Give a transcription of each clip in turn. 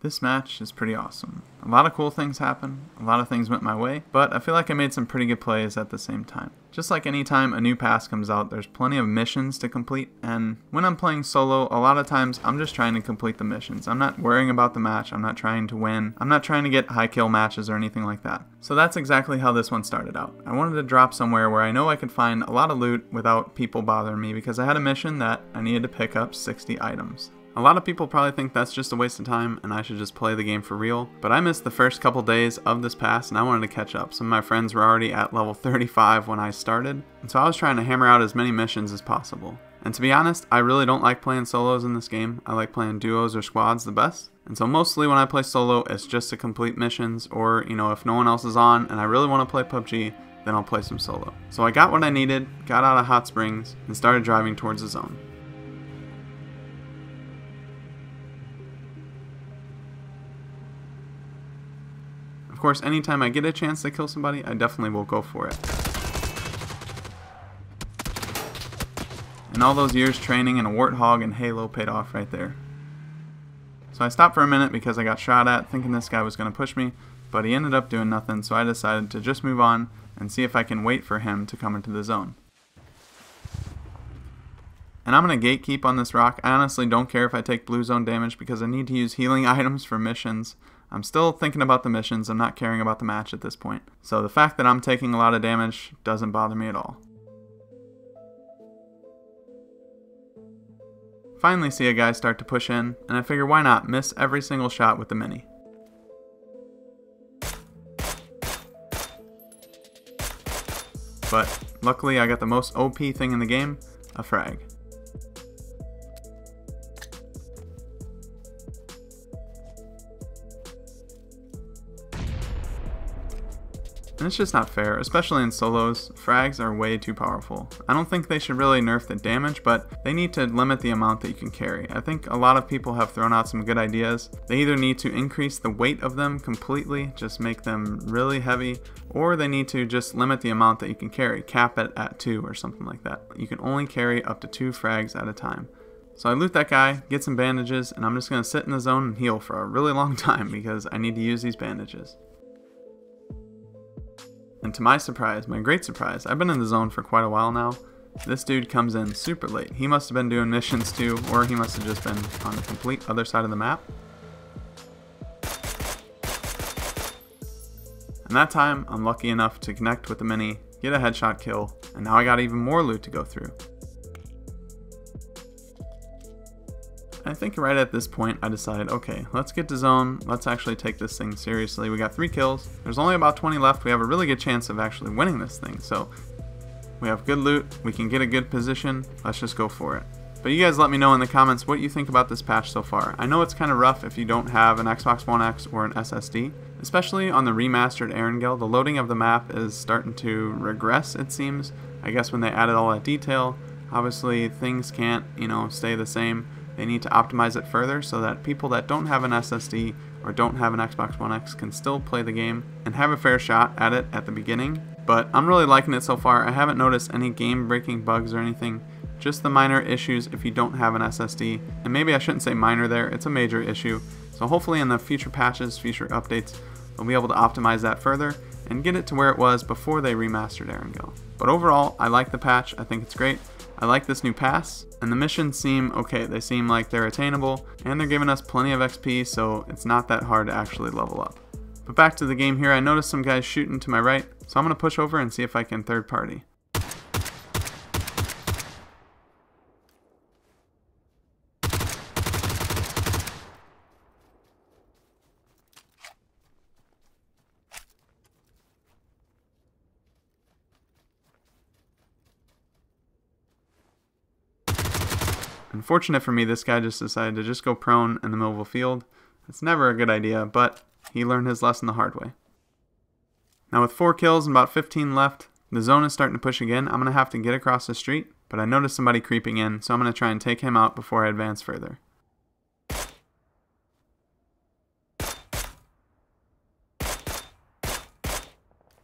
This match is pretty awesome. A lot of cool things happened, a lot of things went my way, but I feel like I made some pretty good plays at the same time. Just like any time a new pass comes out, there's plenty of missions to complete, and when I'm playing solo, a lot of times I'm just trying to complete the missions. I'm not worrying about the match, I'm not trying to win, I'm not trying to get high kill matches or anything like that. So that's exactly how this one started out. I wanted to drop somewhere where I know I could find a lot of loot without people bothering me because I had a mission that I needed to pick up 60 items. A lot of people probably think that's just a waste of time and I should just play the game for real, but I missed the first couple days of this pass and I wanted to catch up. Some of my friends were already at level 35 when I started, and so I was trying to hammer out as many missions as possible. And to be honest, I really don't like playing solos in this game. I like playing duos or squads the best. And so mostly when I play solo, it's just to complete missions, or if no one else is on and I really want to play PUBG, then I'll play some solo. So I got what I needed, got out of Hot Springs, and started driving towards the zone. Of course, anytime I get a chance to kill somebody, I definitely will go for it. And all those years training in a Warthog and Halo paid off right there. So I stopped for a minute because I got shot at, thinking this guy was going to push me, but he ended up doing nothing, so I decided to just move on and see if I can wait for him to come into the zone. And I'm going to gatekeep on this rock. I honestly don't care if I take blue zone damage because I need to use healing items for missions. I'm still thinking about the missions, I'm not caring about the match at this point. So the fact that I'm taking a lot of damage doesn't bother me at all. Finally see a guy start to push in, and I figure why not miss every single shot with the mini. But luckily I got the most OP thing in the game, a frag. And it's just not fair, especially in solos. Frags are way too powerful. I don't think they should really nerf the damage, but they need to limit the amount that you can carry. I think a lot of people have thrown out some good ideas. They either need to increase the weight of them completely, just make them really heavy, or they need to just limit the amount that you can carry, cap it at 2 or something like that. You can only carry up to 2 frags at a time. So I loot that guy, get some bandages, and I'm just going to sit in the zone and heal for a really long time because I need to use these bandages. And to my surprise, my great surprise, I've been in the zone for quite a while now. This dude comes in super late. He must have been doing missions too, or he must have just been on the complete other side of the map. And that time, I'm lucky enough to connect with the mini, get a headshot kill, and now I got even more loot to go through. I think right at this point I decided, okay, let's get to zone, let's actually take this thing seriously. We got 3 kills, there's only about 20 left, we have a really good chance of actually winning this thing, so we have good loot, we can get a good position, let's just go for it. But you guys let me know in the comments what you think about this patch so far. I know it's kind of rough if you don't have an Xbox One X or an SSD, especially on the remastered Erangel. The loading of the map is starting to regress, it seems. I guess when they added all that detail, obviously things can't, stay the same. They need to optimize it further so that people that don't have an SSD or don't have an Xbox One X can still play the game and have a fair shot at it at the beginning. But I'm really liking it so far. I haven't noticed any game-breaking bugs or anything, just the minor issues if you don't have an SSD. And maybe I shouldn't say minor there, it's a major issue. So hopefully in the future patches, future updates, they'll be able to optimize that further and get it to where it was before they remastered Erangel. But overall, I like the patch, I think it's great. I like this new pass, and the missions seem okay. They seem like they're attainable, and they're giving us plenty of XP, so it's not that hard to actually level up. But back to the game here, I noticed some guys shooting to my right, so I'm going to push over and see if I can third party. Unfortunate for me, this guy just decided to just go prone in the middle of a field. It's never a good idea, but he learned his lesson the hard way. Now with 4 kills and about 15 left, the zone is starting to push again. I'm going to have to get across the street, but I noticed somebody creeping in, so I'm going to try and take him out before I advance further.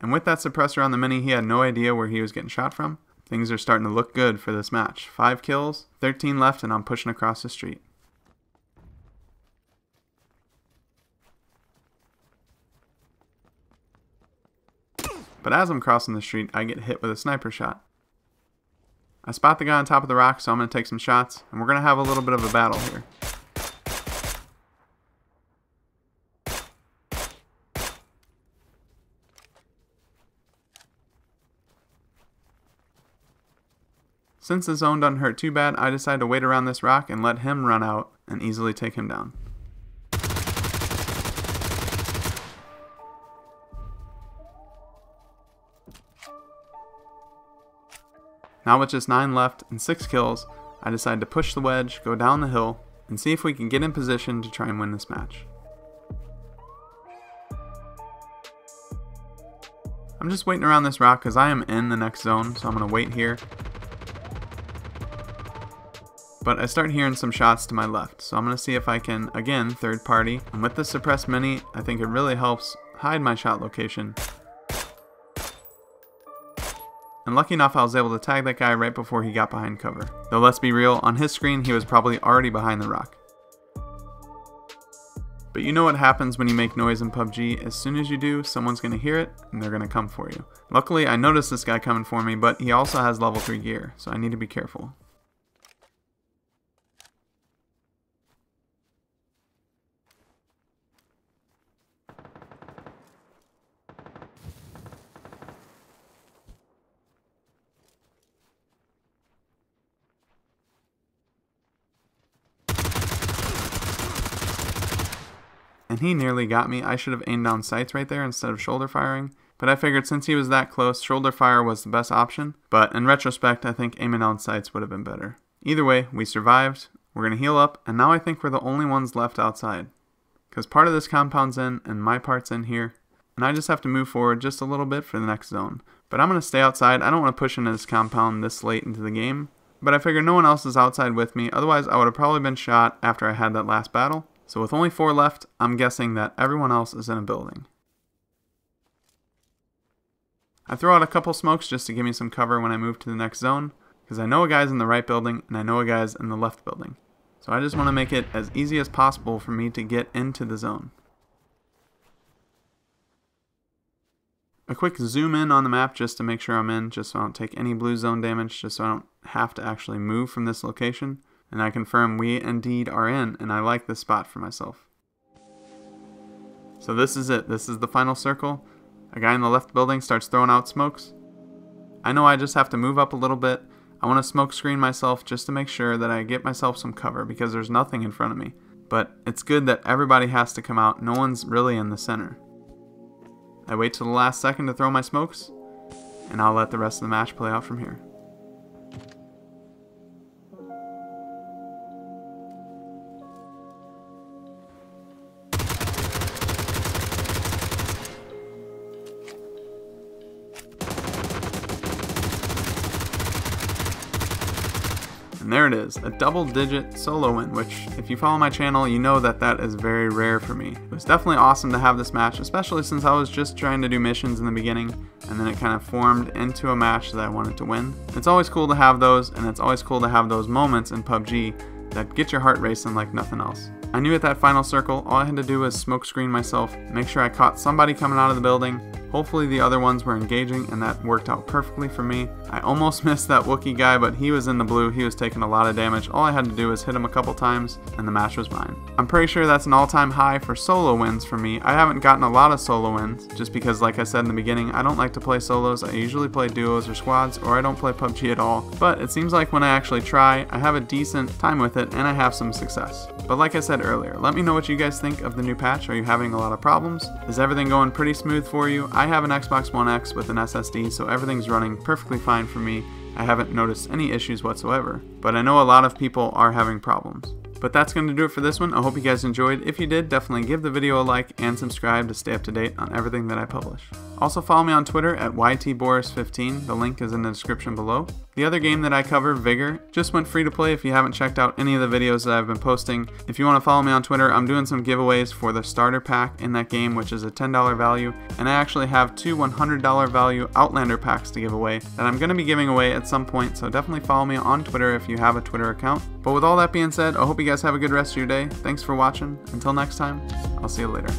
And with that suppressor on the mini, he had no idea where he was getting shot from. Things are starting to look good for this match. 5 kills, 13 left, and I'm pushing across the street. but as I'm crossing the street, I get hit with a sniper shot. I spot the guy on top of the rock, so I'm going to take some shots, and we're going to have a little bit of a battle here. Since the zone doesn't hurt too bad, I decide to wait around this rock and let him run out and easily take him down. Now with just 9 left and 6 kills, I decide to push the wedge, go down the hill, and see if we can get in position to try and win this match. I'm just waiting around this rock because I am in the next zone, so I'm going to wait here. But I start hearing some shots to my left, so I'm going to see if I can, again, third party. And with the suppressed mini, I think it really helps hide my shot location. And lucky enough, I was able to tag that guy right before he got behind cover. Though let's be real, on his screen, he was probably already behind the rock. But you know what happens when you make noise in PUBG. As soon as you do, someone's going to hear it, and they're going to come for you. Luckily, I noticed this guy coming for me, but he also has level 3 gear, so I need to be careful. And he nearly got me. I should have aimed down sights right there instead of shoulder firing. But I figured since he was that close, shoulder fire was the best option. But in retrospect, I think aiming down sights would have been better. Either way, we survived. We're going to heal up. And now I think we're the only ones left outside. Because part of this compound's in and my part's in here. And I just have to move forward just a little bit for the next zone. But I'm going to stay outside. I don't want to push into this compound this late into the game. But I figured no one else is outside with me. Otherwise, I would have probably been shot after I had that last battle. So with only 4 left, I'm guessing that everyone else is in a building. I throw out a couple smokes just to give me some cover when I move to the next zone, because I know a guy's in the right building and I know a guy's in the left building. So I just want to make it as easy as possible for me to get into the zone. A quick zoom in on the map just to make sure I'm in, just so I don't take any blue zone damage, just so I don't have to actually move from this location. And I confirm we indeed are in, and I like this spot for myself. So this is it. This is the final circle. A guy in the left building starts throwing out smokes. I know I just have to move up a little bit. I want to smoke screen myself just to make sure that I get myself some cover because there's nothing in front of me. But it's good that everybody has to come out. No one's really in the center. I wait till the last second to throw my smokes, and I'll let the rest of the match play out from here. And there it is, a double-digit solo win, which if you follow my channel, you know that that is very rare for me. It was definitely awesome to have this match, especially since I was just trying to do missions in the beginning, and then it kind of formed into a match that I wanted to win. It's always cool to have those, and it's always cool to have those moments in PUBG that get your heart racing like nothing else. I knew at that final circle, all I had to do was smoke screen myself, make sure I caught somebody coming out of the building. Hopefully the other ones were engaging, and that worked out perfectly for me. I almost missed that Wookiee guy, but he was in the blue. He was taking a lot of damage. All I had to do was hit him a couple times, and the match was mine. I'm pretty sure that's an all-time high for solo wins for me. I haven't gotten a lot of solo wins, just because, like I said in the beginning, I don't like to play solos. I usually play duos or squads, or I don't play PUBG at all. But it seems like when I actually try, I have a decent time with it, and I have some success. But like I said earlier, let me know what you guys think of the new patch. Are you having a lot of problems? Is everything going pretty smooth for you? I have an Xbox One X with an SSD, so everything's running perfectly fine for me. I haven't noticed any issues whatsoever, but I know a lot of people are having problems. But that's going to do it for this one. I hope you guys enjoyed. If you did, definitely give the video a like and subscribe to stay up to date on everything that I publish. Also follow me on Twitter at YTBoris15. The link is in the description below. The other game that I cover, Vigor, just went free to play if you haven't checked out any of the videos that I've been posting. If you want to follow me on Twitter, I'm doing some giveaways for the starter pack in that game, which is a $10 value, and I actually have 2 $100 value Outlander packs to give away that I'm going to be giving away at some point, so definitely follow me on Twitter if you have a Twitter account. But with all that being said, I hope you guys have a good rest of your day. Thanks for watching. Until next time, I'll see you later.